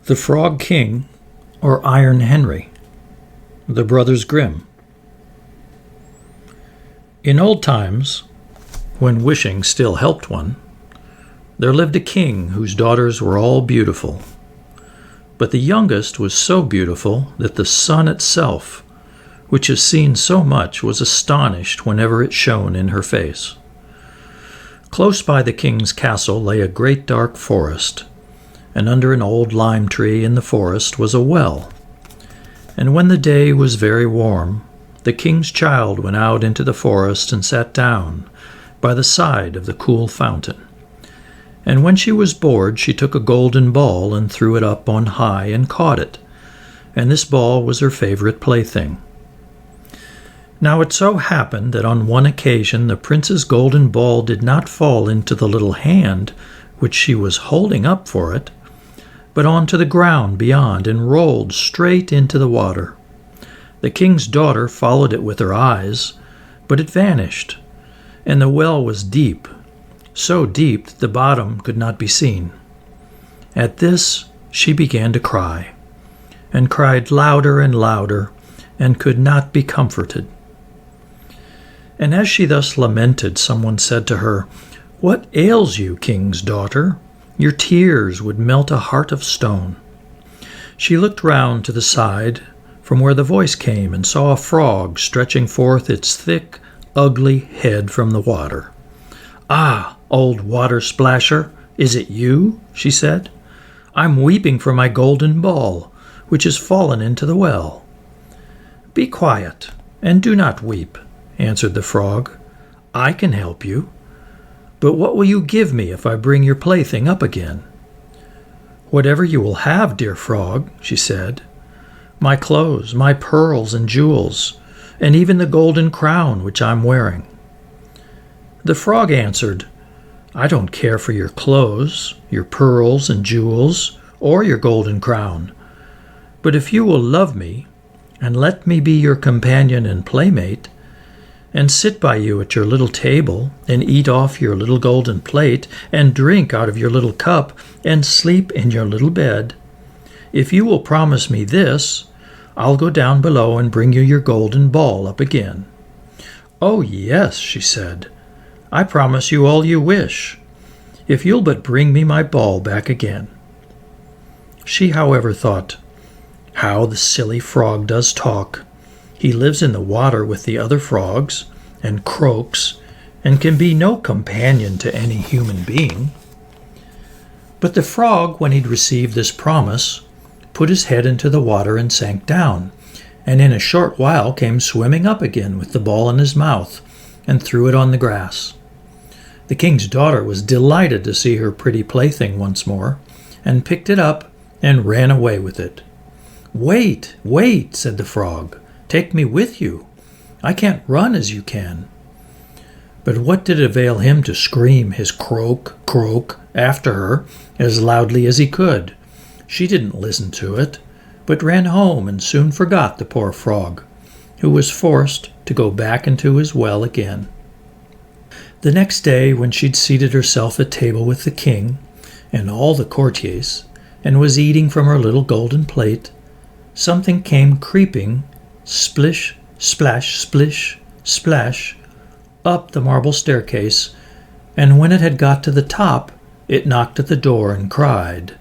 The Frog King, or Iron Henry. The Brothers Grimm. In old times, when wishing still helped one, there lived a king whose daughters were all beautiful. But the youngest was so beautiful that the sun itself, which has seen so much, was astonished whenever it shone in her face. Close by the king's castle lay a great dark forest, and under an old lime tree in the forest was a well. And when the day was very warm, the king's child went out into the forest and sat down by the side of the cool fountain. And when she was bored, she took a golden ball and threw it up on high and caught it, and this ball was her favorite plaything. Now it so happened that on one occasion the prince's golden ball did not fall into the little hand which she was holding up for it, but onto the ground beyond and rolled straight into the water. The king's daughter followed it with her eyes, but it vanished, and the well was deep, so deep that the bottom could not be seen. At this she began to cry, and cried louder and louder, and could not be comforted. And as she thus lamented, someone said to her, "What ails you, king's daughter? Your tears would melt a heart of stone." She looked round to the side from where the voice came and saw a frog stretching forth its thick, ugly head from the water. "Ah, old water splasher, is it you?" she said. "I'm weeping for my golden ball, which has fallen into the well." "Be quiet, and do not weep," answered the frog. "I can help you. But what will you give me if I bring your plaything up again?" "Whatever you will have, dear frog," she said. "My clothes, my pearls and jewels, and even the golden crown which I'm wearing." The frog answered, "I don't care for your clothes, your pearls and jewels, or your golden crown. But if you will love me, and let me be your companion and playmate, and sit by you at your little table, and eat off your little golden plate, and drink out of your little cup, and sleep in your little bed, if you will promise me this, I'll go down below and bring you your golden ball up again." "Oh, yes," she said, "I promise you all you wish, if you'll but bring me my ball back again." She, however, thought, "How the silly frog does talk! He lives in the water with the other frogs, and croaks, and can be no companion to any human being." But the frog, when he'd received this promise, put his head into the water and sank down, and in a short while came swimming up again with the ball in his mouth, and threw it on the grass. The king's daughter was delighted to see her pretty plaything once more, and picked it up and ran away with it. "Wait, wait," said the frog. "Take me with you. I can't run as you can." But what did it avail him to scream his croak, croak after her as loudly as he could? She didn't listen to it, but ran home and soon forgot the poor frog, who was forced to go back into his well again. The next day, when she'd seated herself at table with the king and all the courtiers, and was eating from her little golden plate, something came creeping, splish, splash, splish, splash, up the marble staircase, and when it had got to the top, it knocked at the door and cried,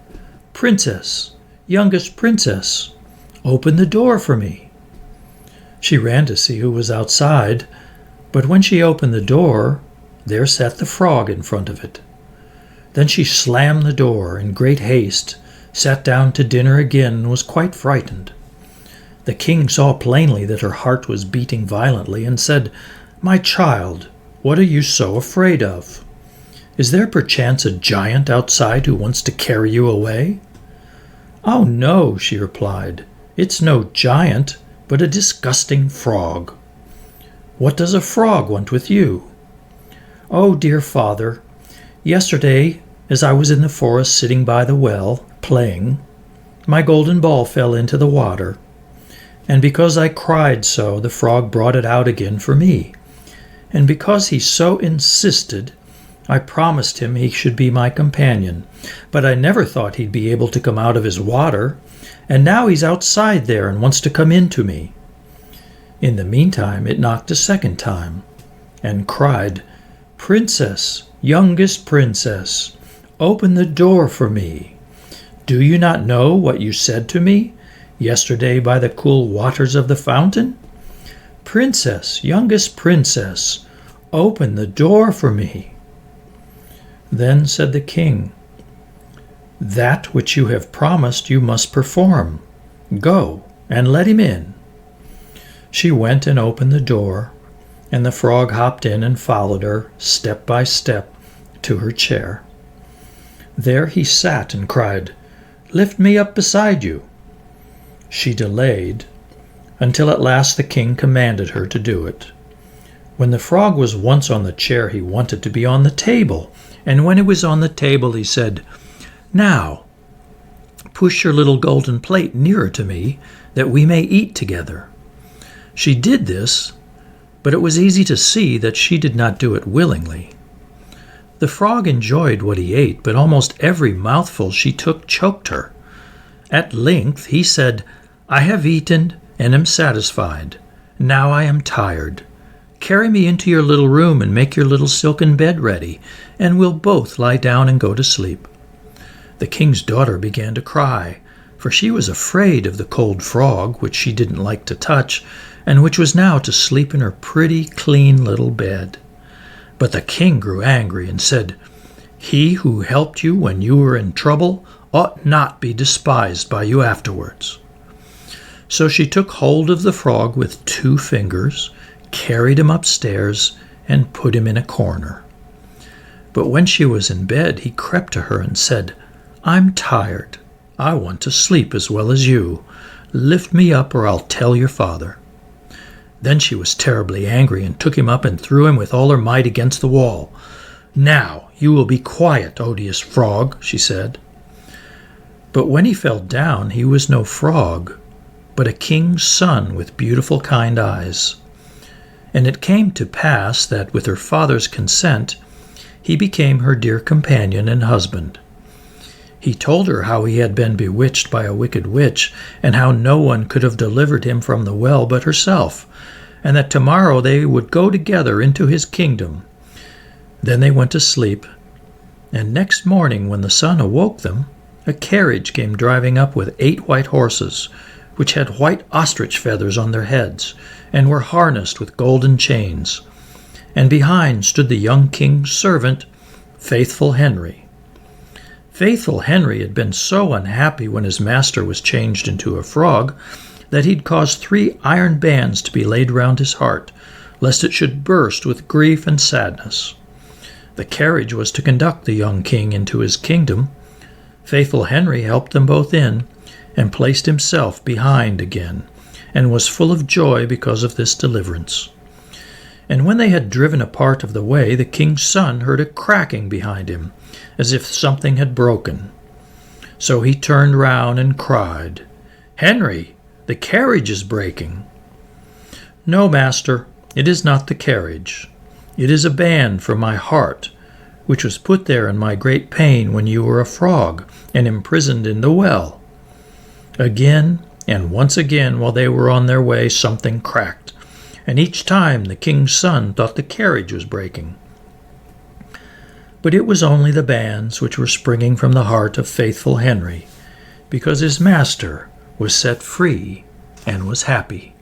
"Princess, youngest princess, open the door for me." She ran to see who was outside, but when she opened the door, there sat the frog in front of it. Then she slammed the door in great haste, sat down to dinner again, and was quite frightened. The king saw plainly that her heart was beating violently, and said, "My child, what are you so afraid of? Is there perchance a giant outside who wants to carry you away?" "Oh, no," she replied. "It's no giant, but a disgusting frog." "What does a frog want with you?" "Oh, dear father, yesterday, as I was in the forest sitting by the well, playing, my golden ball fell into the water. And because I cried so, the frog brought it out again for me. And because he so insisted, I promised him he should be my companion, but I never thought he'd be able to come out of his water, and now he's outside there and wants to come in to me." In the meantime it knocked a second time, and cried, "Princess, youngest princess, open the door for me. Do you not know what you said to me yesterday by the cool waters of the fountain? Princess, youngest princess, open the door for me." Then said the king, "That which you have promised you must perform. Go and let him in." She went and opened the door, and the frog hopped in and followed her, step by step, to her chair. There he sat and cried, "Lift me up beside you." She delayed, until at last the king commanded her to do it. When the frog was once on the chair, he wanted to be on the table, and when it was on the table, he said, "Now, push your little golden plate nearer to me, that we may eat together." She did this, but it was easy to see that she did not do it willingly. The frog enjoyed what he ate, but almost every mouthful she took choked her. At length he said, "I have eaten and am satisfied. Now I am tired. Carry me into your little room and make your little silken bed ready, and we'll both lie down and go to sleep." The king's daughter began to cry, for she was afraid of the cold frog, which she didn't like to touch, and which was now to sleep in her pretty, clean little bed. But the king grew angry and said, "He who helped you when you were in trouble ought not be despised by you afterwards." So she took hold of the frog with 2 fingers, carried him upstairs, and put him in a corner. But when she was in bed, he crept to her and said, "I'm tired. I want to sleep as well as you. Lift me up or I'll tell your father." Then she was terribly angry and took him up and threw him with all her might against the wall. "Now you will be quiet, odious frog," she said. But when he fell down, he was no frog, but a king's son with beautiful kind eyes. And it came to pass that, with her father's consent, he became her dear companion and husband. He told her how he had been bewitched by a wicked witch, and how no one could have delivered him from the well but herself, and that tomorrow they would go together into his kingdom. Then they went to sleep, and next morning when the sun awoke them, a carriage came driving up with 8 white horses, which had white ostrich feathers on their heads, and were harnessed with golden chains. And behind stood the young king's servant, Faithful Henry. Faithful Henry had been so unhappy when his master was changed into a frog that he'd caused 3 iron bands to be laid round his heart, lest it should burst with grief and sadness. The carriage was to conduct the young king into his kingdom. Faithful Henry helped them both in, and placed himself behind again, and was full of joy because of this deliverance. And when they had driven a part of the way, the king's son heard a cracking behind him, as if something had broken. So he turned round and cried, "Henry, the carriage is breaking." "No, master, it is not the carriage. It is a band from my heart, which was put there in my great pain when you were a frog and imprisoned in the well." Again and once again, while they were on their way, something cracked, and each time the king's son thought the carriage was breaking. But it was only the bands which were springing from the heart of Faithful Henry, because his master was set free and was happy.